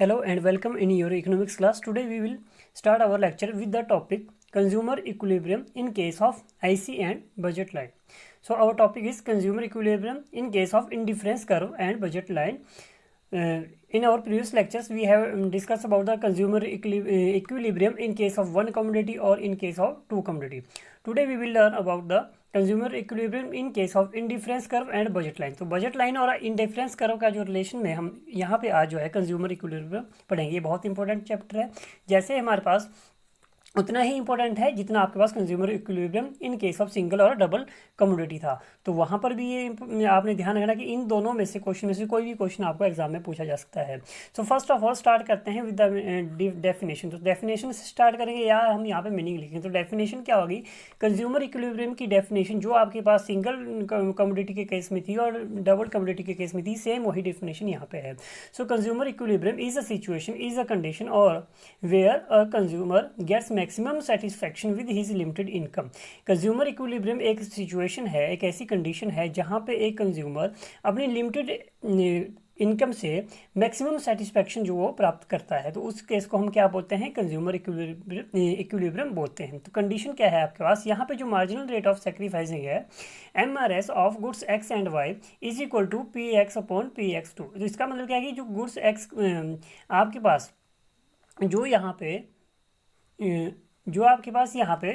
Hello and welcome in your economics class. Today we will start our lecture with the topic consumer equilibrium in case of IC and budget line. So our topic is consumer equilibrium in case of indifference curve and budget line. In our previous lectures we have discussed about the consumer equilibrium in case of one commodity or in case of two commodity. Today we will learn about the consumer equilibrium in case of indifference curve and budget line. तो budget line और indifference curve का जो relation में हम यहाँ पे आज जो है कंज्यूमर इक्विलिब्रियम पढ़ेंगे। ये बहुत इंपॉर्टेंट चैप्टर है। जैसे हमारे पास उतना ही इंपॉर्टेंट है जितना आपके पास consumer equilibrium in case of single और डबल कमोडिटी था। तो वहाँ पर भी ये आपने ध्यान रखना कि इन दोनों में से क्वेश्चन में से कोई भी क्वेश्चन आपको एग्जाम में पूछा जा सकता है। So first of all start करते हैं विद द डेफिनेशन। तो डेफिनेशन से स्टार्ट करेंगे या हम यहाँ पे मीनिंग लिखेंगे। तो डेफिनेशन क्या होगी? कंज्यूमर इक्विलिब्रियम की डेफिनेशन जो आपके पास सिंगल कमोडिटी के केस में थी और डबल कमोडिटी के केस में थी, सेम वही डेफिनेशन यहाँ पे है। So consumer equilibrium is a situation, is a condition और where a consumer gets maximum satisfaction with his limited income. Consumer equilibrium एक सिचुएशन है, एक ऐसी कंडीशन है जहां पे एक कंज्यूमर अपनी लिमिटेड इनकम से मैक्सिमम सेटिस्फैक्शन जो वो प्राप्त करता है, तो उस केस को हम क्या बोलते हैं? कंज्यूमर इक्विलिब्रियम बोलते हैं। तो कंडीशन क्या है आपके पास? यहाँ पे जो मार्जिनल रेट ऑफ सेक्रीफाइसिंग है MRS of goods X and Y is equal to PX upon PX2। तो इसका मतलब क्या है कि जो गुड्स एक्स आपके पास जो आपके पास यहाँ पे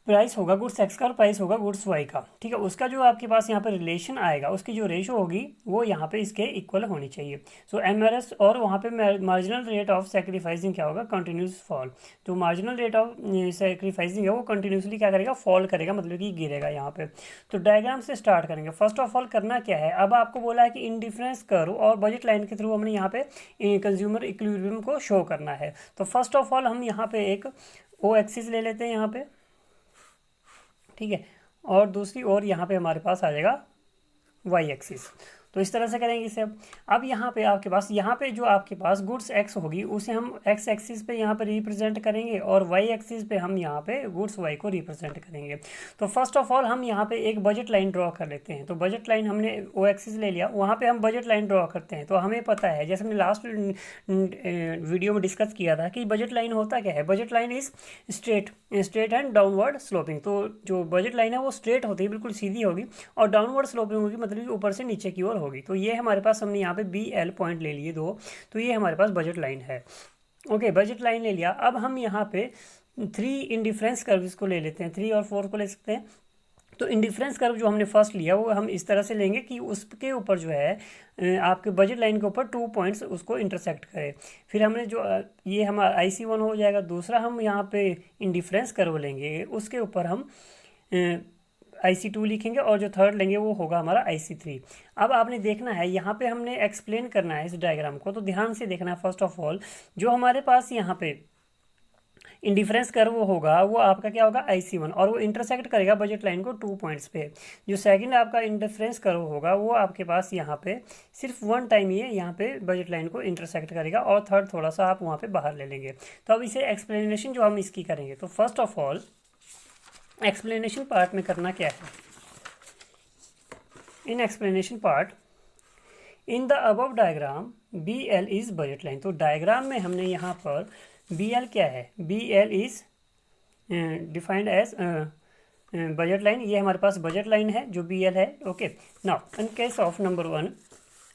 प्राइस होगा गुड्स एक्स का और प्राइस होगा गुड्स वाई का, ठीक है, उसका जो आपके पास यहाँ पे रिलेशन आएगा, उसकी जो रेशो होगी वो यहाँ पे इसके इक्वल होनी चाहिए। सो MRS और वहाँ पे मार्जिनल रेट ऑफ सेक्रीफाइसिंग क्या होगा? Continuous fall. तो मार्जिनल रेट ऑफ सेक्रीफाइसिंग है वो कंटिन्यूसली क्या करेगा? फॉल करेगा, मतलब कि गिरेगा यहाँ पे। तो डायग्राम से स्टार्ट करेंगे। फर्स्ट ऑफ ऑल करना क्या है, अब आपको बोला है कि इंडिफरेंस कर्व और बजट लाइन के थ्रू हमने यहाँ पे कंज्यूमर इक्विलिब्रियम को शो करना है। तो फर्स्ट ऑफ ऑल हम यहाँ पे एक O एक्सिस ले लेते हैं यहाँ पे, ठीक है, और दूसरी ओर यहाँ पे हमारे पास आ जाएगा वाई एक्सिस। तो इस तरह से करेंगे इसे। अब यहाँ पे आपके पास जो आपके पास गुड्स एक्स होगी उसे हम एक्स एक्सिस पे यहाँ पे रिप्रेजेंट करेंगे और वाई एक्सिस पे हम यहाँ पे गुड्स वाई को रिप्रेजेंट करेंगे। तो फर्स्ट ऑफ ऑल हम यहाँ पे एक बजट लाइन ड्रॉ कर लेते हैं। तो बजट लाइन हमने ओ एक्सिस ले लिया, वहाँ पे हम बजट लाइन ड्रॉ करते हैं। तो हमें पता है, जैसे हमने लास्ट वीडियो में डिस्कस किया था, कि बजट लाइन होता क्या है? Budget line is straight and downward sloping. तो जो बजट लाइन है वो स्ट्रेट होती है, बिल्कुल सीधी होगी, और डाउनवर्ड स्लोपिंग होगी, मतलब ऊपर से नीचे की ओर होगी। तो ये हमारे पास हमने यहाँ पे BL पॉइंट ले लिए दो, तो ये हमारे पास बजट लाइन है। ओके, बजट लाइन ले लिया। अब हम यहाँ पे 3 इंडिफरेंस कर्व्स को ले लेते हैं, 3 और 4 को ले सकते हैं। तो इंडिफरेंस कर्व जो हमने फर्स्ट लिया वो हम इस तरह से लेंगे कि उसके ऊपर जो है आपके बजट लाइन के ऊपर 2 पॉइंट्स उसको इंटरसेक्ट करें। फिर हमने जो ये हमारा IC1 हो जाएगा। दूसरा हम यहाँ पे इंडिफरेंस कर्व लेंगे, उसके ऊपर हम IC2 लिखेंगे, और जो थर्ड लेंगे वो होगा हमारा IC3। अब आपने देखना है, यहाँ पे हमने एक्सप्लेन करना है इस डायग्राम को, तो ध्यान से देखना है। फर्स्ट ऑफ ऑल जो हमारे पास यहाँ पे इंडिफरेंस कर्व होगा वो आपका क्या होगा? IC1, और वो इंटरसेक्ट करेगा बजट लाइन को 2 पॉइंट्स पे। जो सेकंड आपका इंडिफरेंस कर्व होगा वो आपके पास यहाँ पे सिर्फ 1 टाइम ये यहाँ पे बजट लाइन को इंटरसेक्ट करेगा, और थर्ड थोड़ा सा आप वहाँ पे बाहर ले लेंगे। तो अब इसे एक्सप्लेनेशन जो हम इसकी करेंगे, तो first of all explanation part में करना क्या है? In explanation part in the above diagram BL is budget line. तो डायग्राम में हमने यहाँ पर BL क्या है? BL is defined as budget line. ये हमारे पास बजट लाइन है जो BL है। Okay, now in case of number 1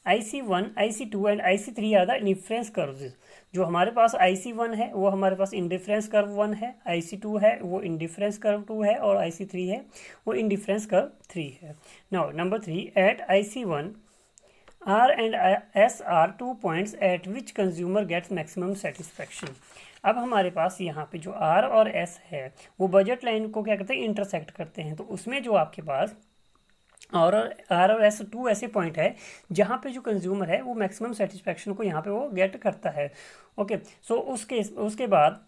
IC1, IC2 and IC3 are the indifference curves. जो हमारे पास IC1 है वो हमारे पास इंडिफरेंस कर्व 1 है, IC2 है वो इंडिफरेंस कर्व 2 है, और IC3 है वो इंडिफरेंस कर्व 3 है। Now number 3, at IC1 R and S are 2 points at which consumer gets maximum satisfaction. अब हमारे पास यहाँ पे जो R और S है वो बजट लाइन को क्या करते हैं? इंटरसेक्ट करते हैं। तो उसमें जो आपके पास और R और S 2 ऐसे पॉइंट है जहाँ पे जो कंज्यूमर है वो मैक्सिमम सेटिस्फैक्शन को यहाँ पे वो गेट करता है। ओके, सो उसके बाद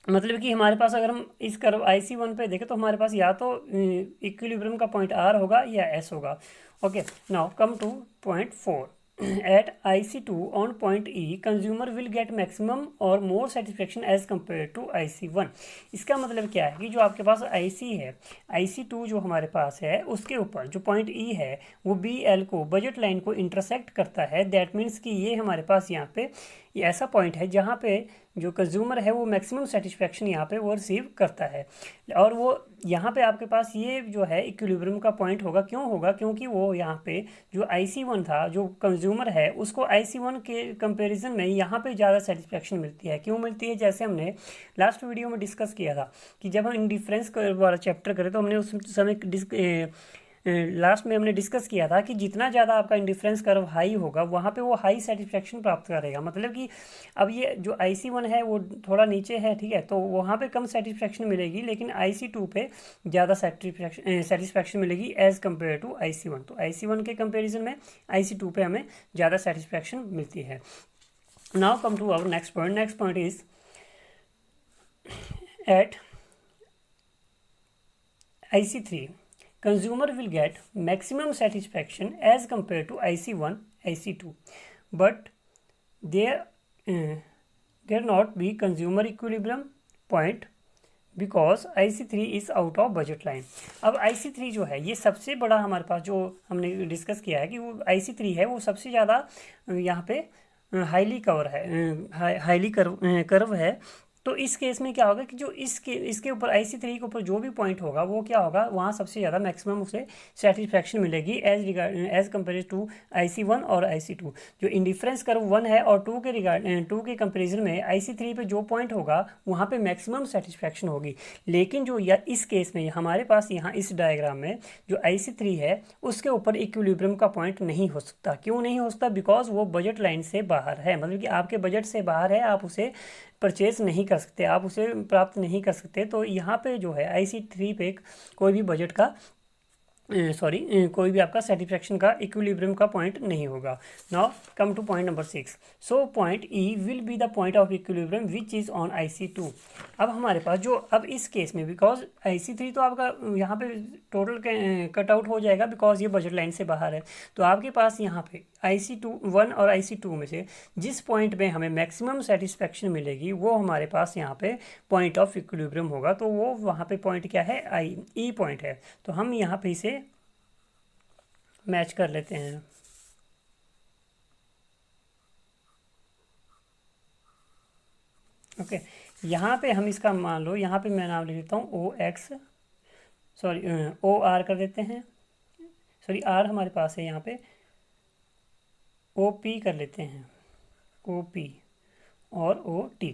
मतलब कि हमारे पास अगर हम इस कर्व IC1 पे देखें तो हमारे पास या तो इक्विलिब्रियम का पॉइंट R होगा या S होगा। Okay, now come two point 4। at IC2 on point E, consumer will get maximum or more satisfaction as compared to IC1। इसका मतलब क्या है कि जो आपके पास IC है, IC2 जो हमारे पास है उसके ऊपर जो पॉइंट E है वो BL को बजट लाइन को इंटरसेक्ट करता है। दैट मीन्स कि ये हमारे पास यहाँ पे ये ऐसा पॉइंट है जहाँ पे जो कंज्यूमर है वो मैक्सिमम सेटिस्फेक्शन यहाँ पे वो रिसीव करता है। और वो यहाँ पे आपके पास ये जो है इक्विलिब्रियम का पॉइंट होगा। क्यों होगा? क्योंकि वो यहाँ पे जो IC1 था, जो कंज्यूमर है, उसको IC1 के कंपैरिजन में यहाँ पे ज़्यादा सेटिस्फेक्शन मिलती है। क्यों मिलती है? जैसे हमने लास्ट वीडियो में डिस्कस किया था कि जब हम इंडिफरेंस वाला चैप्टर करें तो हमने उस समय लास्ट में हमने डिस्कस किया था कि जितना ज़्यादा आपका इंडिफरेंस कर्व हाई होगा वहाँ पे वो हाई सेटिस्फेक्शन प्राप्त करेगा। मतलब कि अब ये जो IC1 है वो थोड़ा नीचे है, ठीक है, तो वहाँ पे कम सेटिस्फेक्शन मिलेगी, लेकिन IC2 पे ज़्यादा सेटिस्फेक्शन मिलेगी एज़ कम्पेयर टू IC1। तो IC1 के कंपेरिजन में IC2 पे हमें ज़्यादा सेटिस्फेक्शन मिलती है। Now come to our next point. Next point is at IC3 consumer will get maximum satisfaction as compared to IC1, IC2, but there not be consumer equilibrium point because IC3 is out of budget line। अब IC3 जो है ये सबसे बड़ा हमारे पास जो हमने discuss किया है कि वो IC3 है वो सबसे ज़्यादा यहाँ पे हाईली कवर है, हाईली कर्व है। तो इस केस में क्या होगा कि जो इसके ऊपर IC3 के ऊपर जो भी पॉइंट होगा वो क्या होगा, वहाँ सबसे ज़्यादा मैक्सिमम उसे सेटिस्फेक्शन मिलेगी एज कम्पेयर टू IC1 और IC2। जो इंडिफरेंस कर्व 1 है और 2 के कंपेरिजन में IC3 पे जो पॉइंट होगा वहाँ पे मैक्सिमम सेटिस्फेक्शन होगी। लेकिन जो इस केस में हमारे पास यहाँ इस डायग्राम में जो IC3 है उसके ऊपर इक्विलिब्रियम का पॉइंट नहीं हो सकता। क्यों नहीं हो सकता? बिकॉज वो बजट लाइन से बाहर है, मतलब कि आपके बजट से बाहर है, आप उसे परचेज नहीं कर सकते, आप उसे प्राप्त नहीं कर सकते। तो यहाँ पे जो है IC3 पे कोई भी बजट का कोई भी आपका सेटिस्फेक्शन का इक्विलिब्रियम का पॉइंट नहीं होगा। Now come two point number 6। So point E will be the point of equilibrium which is on IC2। अब हमारे पास जो अब इस केस में बिकॉज IC3 तो आपका यहाँ पे टोटल कट आउट हो जाएगा बिकॉज ये बजट लाइन से बाहर है। तो आपके पास यहाँ पे IC1 और IC2 में से जिस पॉइंट में हमें मैक्सिमम सेटिस्फेक्शन मिलेगी वो हमारे पास यहाँ पे पॉइंट ऑफ इक्विलिब्रियम होगा। तो वो वहाँ पे पॉइंट क्या है? E पॉइंट है। तो हम यहाँ पे इसे मैच कर लेते हैं। ओके, यहाँ पे हम इसका मान लो, यहाँ पे मैं नाम लिख देता हूँ OR कर देते हैं। R हमारे पास है, यहाँ पे OP कर लेते हैं, OP और OT।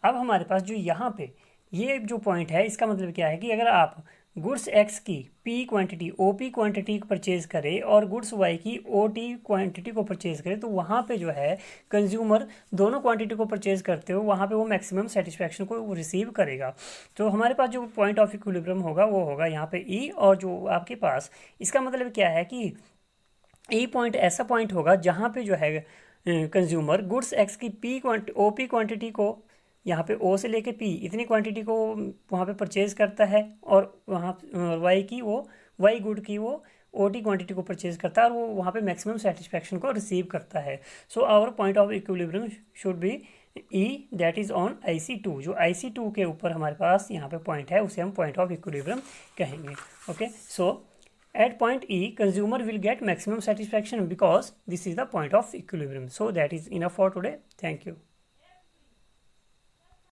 अब हमारे पास जो यहाँ पे ये जो पॉइंट है इसका मतलब क्या है कि अगर आप गुड्स X की P क्वांटिटी OP क्वांटिटी को परचेज़ करें और गुड्स Y की OT क्वांटिटी को परचेज़ करें तो वहाँ पे जो है कंज्यूमर दोनों क्वांटिटी को परचेज़ करते हो वहाँ पे वो मैक्सिमम सेटिस्फेक्शन को रिसीव करेगा। तो हमारे पास जो पॉइंट ऑफ इक्विलिब्रियम होगा वो होगा यहाँ पे E। और जो आपके पास इसका मतलब क्या है कि E पॉइंट ऐसा पॉइंट होगा जहाँ पे जो है कंज्यूमर गुड्स X की OP क्वांटिटी को यहाँ पे O से लेके P इतनी क्वांटिटी को वहाँ पे परचेज करता है और वहाँ Y गुड की वो OT क्वांटिटी को परचेज करता है और वो वहाँ पे मैक्सिमम सेटिस्फेक्शन को रिसीव करता है। So our point of equilibrium should be E that is on IC2। जो IC2 के ऊपर हमारे पास यहाँ पे पॉइंट है उसे हम पॉइंट ऑफ इक्विलिब्रियम कहेंगे। Okay, so at point E consumer will get maximum satisfaction because this is the point of equilibrium. So that is enough for today. Thank you.